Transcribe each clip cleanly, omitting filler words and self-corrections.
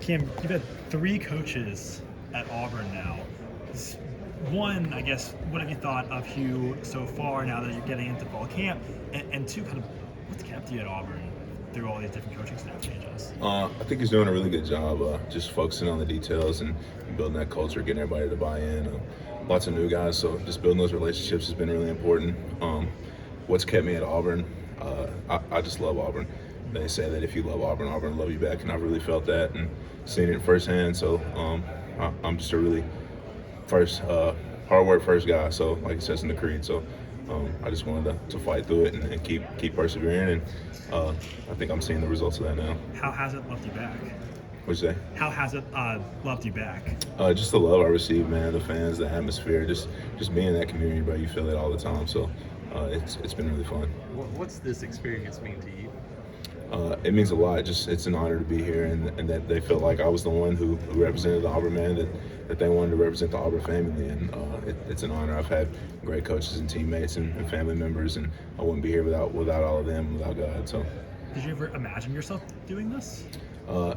Kam, you've had 3 coaches at Auburn now. One, I guess, what have you thought of Hugh so far now that you're getting into fall camp? And two, kind of what's kept you at Auburn through all these different coaching staff changes? I think he's doing a really good job just focusing on the details and building that culture, getting everybody to buy in. Lots of new guys, so just building those relationships has been really important. What's kept me at Auburn, I just love Auburn. They say that if you love Auburn, Auburn will love you back, and I've really felt that and seen it firsthand. So I'm just a really hard work first guy. So like it says in the creed. So I just wanted to fight through it and keep persevering, and I think I'm seeing the results of that now. How has it loved you back? What'd you say? How has it loved you back? Just the love I received, man. The fans, the atmosphere, just being in that community, bro. You feel it all the time. So it's been really fun. What's this experience mean to you? It means a lot. It's an honor to be here, and that they felt like I was the one who represented the Auburn man, that they wanted to represent the Auburn family, and it's an honor. I've had great coaches and teammates and family members, and I wouldn't be here without all of them, without God. So, did you ever imagine yourself doing this?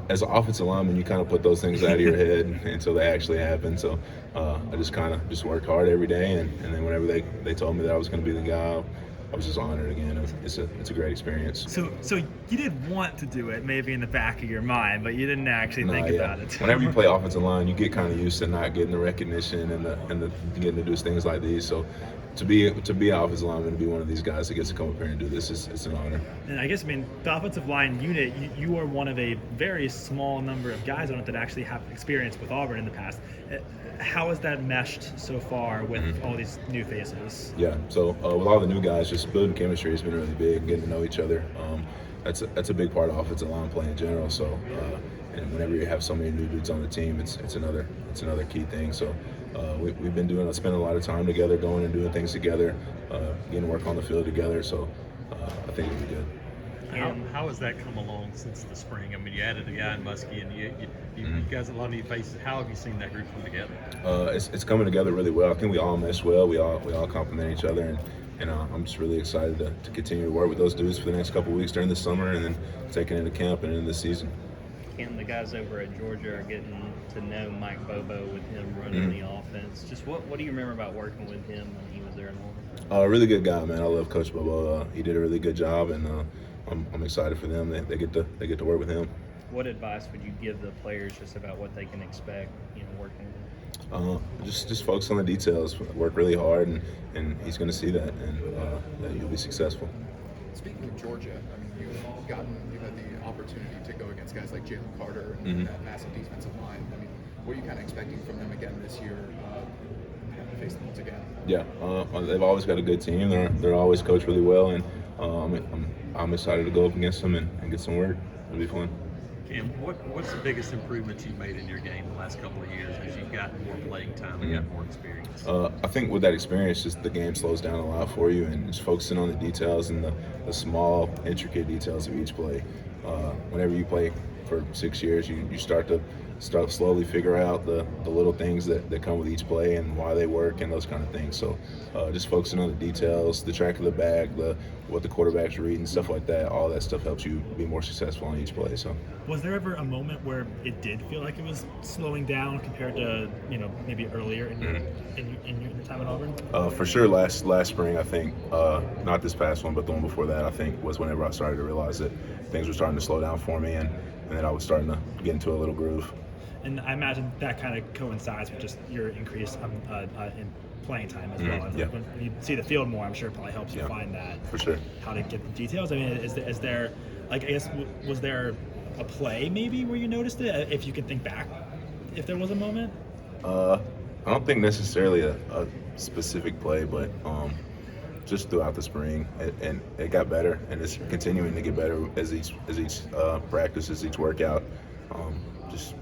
As an offensive lineman, you kind of put those things out of your head until they actually happen. So I just worked hard every day, and then whenever they told me that I was going to be the guy, I was just honored again. It's a great experience. So you did want to do it, maybe in the back of your mind, but you didn't actually think about it. Whenever you play offensive line, you get kind of used to not getting the recognition and the getting to do things like these. So to be an offensive lineman, to be one of these guys that gets to come up here and do this, it's an honor. And I guess, the offensive line unit, you are one of a very small number of guys on it that actually have experience with Auburn in the past. How has that meshed so far with all these new faces? Yeah, so with all the new guys, just building chemistry has been really big, getting to know each other. That's a big part of offensive line play in general. So, and whenever you have so many new dudes on the team, it's another key thing. So, we've been spending a lot of time together, going and doing things together, getting to work on the field together. So, I think it'll be good. How has that come along since the spring? I mean, you added a guy in Muskie, and you guys have a lot of new faces. How have you seen that group come together? It's coming together really well. I think we all mesh well. We all complement each other, and I'm just really excited to continue to work with those dudes for the next couple of weeks during the summer, and then taking into camp and into the season. Kam, the guys over at Georgia are getting to know Mike Bobo with him running the offense. Just what do you remember about working with him when he was there in Auburn? A really good guy, man. I love Coach Bobo. He did a really good job, and I'm excited for them. They get to work with him. What advice would you give the players just about what they can expect, working with him? Just focus on the details. Work really hard, and he's going to see that, and that you'll be successful. Speaking of Georgia, you've had the opportunity to go against guys like Jalen Carter and that massive defensive line. What are you kind of expecting from them again this year? Face them once again. Yeah, they've always got a good team. They're always coached really well, and I'm excited to go up against them and get some work. It'll be fun. Kam, what's the biggest improvements you've made in your game the last couple of years as you've gotten more playing time and gotten more experience? I think with that experience, just the game slows down a lot for you, and just focusing on the details and the small, intricate details of each play. Whenever you play for 6 years, you start to slowly figure out the little things that come with each play and why they work and those kind of things. So just focusing on the details, the track of the bag, what the quarterback's reading, stuff like that, all that stuff helps you be more successful on each play. So, was there ever a moment where it did feel like it was slowing down compared to maybe earlier in your time at Auburn? For sure, last spring, I think, not this past one, but the one before that, I think, was whenever I started to realize that things were starting to slow down for me, and then I was starting to get into a little groove. And I imagine that kind of coincides with just your increase in playing time as well. Yeah. When you see the field more, I'm sure it probably helps you find that. For sure. How to get the details. Is there, was there a play maybe where you noticed it? If you can think back, if there was a moment. I don't think necessarily a specific play, but just throughout the spring, and it got better, and it's continuing to get better as each practice, as each workout. Just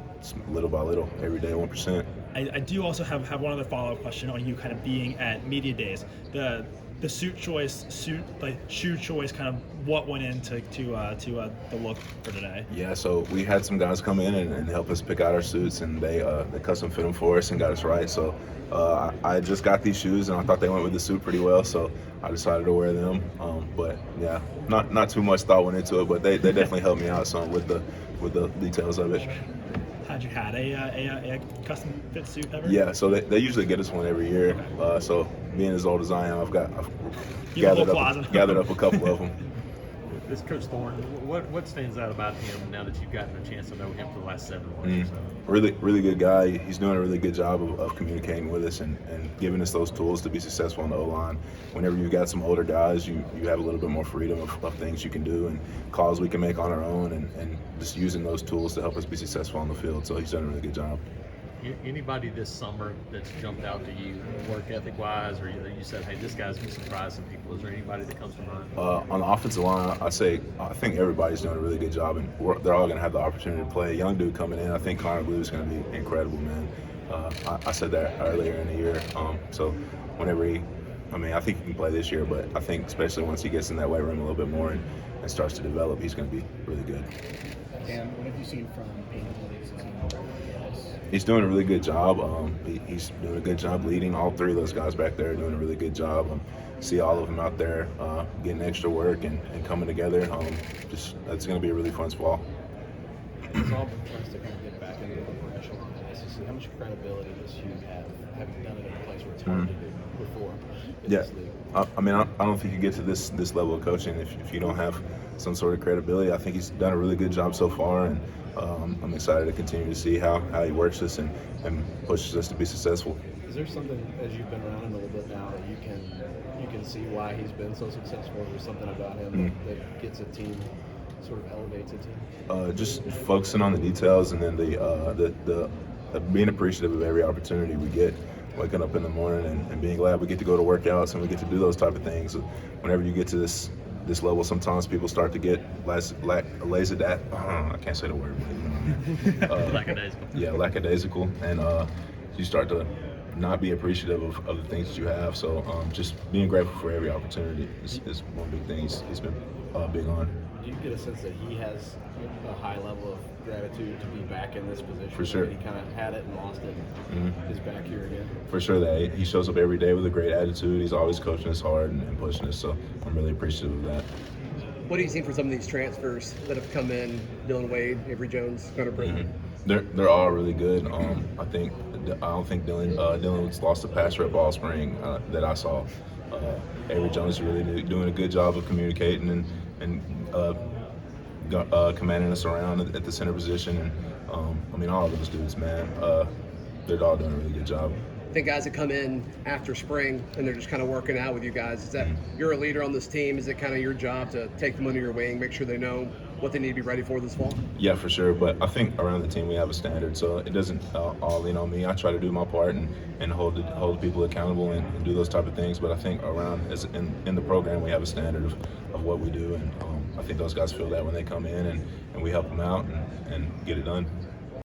little by little, every day, 1%. I do also have one other follow-up question on you kind of being at media days. The shoe choice, kind of what went into the look for today? Yeah, so we had some guys come in and help us pick out our suits, and they custom fit them for us and got us right. So I just got these shoes, and I thought they went with the suit pretty well, so I decided to wear them. But yeah, not too much thought went into it, but they definitely helped me out some with the details of it. Had you had a custom fit suit ever? Yeah, so they usually get us one every year. So being as old as I am, I've You have a gathered whole up, closet. gathered up a couple of them. This Coach Thorne, what stands out about him now that you've gotten a chance to know him for the last 7 months or so? Really good guy. He's doing a really good job of communicating with us and giving us those tools to be successful on the O-line. Whenever you've got some older guys, you have a little bit more freedom of things you can do and calls we can make on our own and just using those tools to help us be successful on the field. So he's done a really good job. Anybody this summer that's jumped out to you, work ethic wise, or you said, hey, this guy's gonna surprise some people? Is there anybody that comes to mind? On the offensive line, I think everybody's doing a really good job, and they're all going to have the opportunity to play. A young dude coming in, I think Connor Blue is going to be incredible, man. I said that earlier in the year. So whenever I think he can play this year, but I think especially once he gets in that weight room a little bit more and starts to develop, he's going to be really good. And what have you seen from analytics and He's doing a really good job. He's doing a good job leading. All three of those guys back there are doing a really good job. See all of them out there getting extra work and coming together. That's going to be a really fun fall. It's Auburn tries to kind of get back into the upper echelon of the SEC. How much credibility does Hugh have, having done it in a place where it's hard to do before in Yeah, this league? I don't think you get to this level of coaching if you don't have some sort of credibility. I think he's done a really good job so far, and I'm excited to continue to see how he works us and pushes us to be successful. Is there something, as you've been around him a little bit now, that you can see why he's been so successful? Or something about him that gets a team, sort of elevates a team? Just focusing on the details, and then the being appreciative of every opportunity we get. Waking up in the morning and being glad we get to go to workouts and we get to do those type of things. Whenever you get to this level, sometimes people start to get lackadaisical. I can't say the word. Lackadaisical. Yeah, lackadaisical, and you start to not be appreciative of the things that you have. So just being grateful for every opportunity is one big thing he's been big on. Do you get a sense that he has a high level of gratitude to be back in this position? For sure. He kind of had it and lost it, and is back here again. For sure, that he shows up every day with a great attitude. He's always coaching us hard and pushing us. So I'm really appreciative of that. What do you think for some of these transfers that have come in? Dylan Wade, Avery Jones, Gunnar Britton. They're all really good. I don't think Dylan's lost a pass rep all spring that I saw. Avery Jones is really doing a good job of communicating and commanding us around at the center position. And all of those dudes, man, they're all doing a really good job. I think guys that come in after spring and they're just kind of working out with you guys, is that you're a leader on this team? Is it kind of your job to take them under your wing, make sure they know what they need to be ready for this fall? Yeah, for sure. But I think around the team we have a standard, so it doesn't all lean on me. I try to do my part and hold people accountable and do those type of things. But I think in the program we have a standard of what we do, and I think those guys feel that when they come in and we help them out and get it done.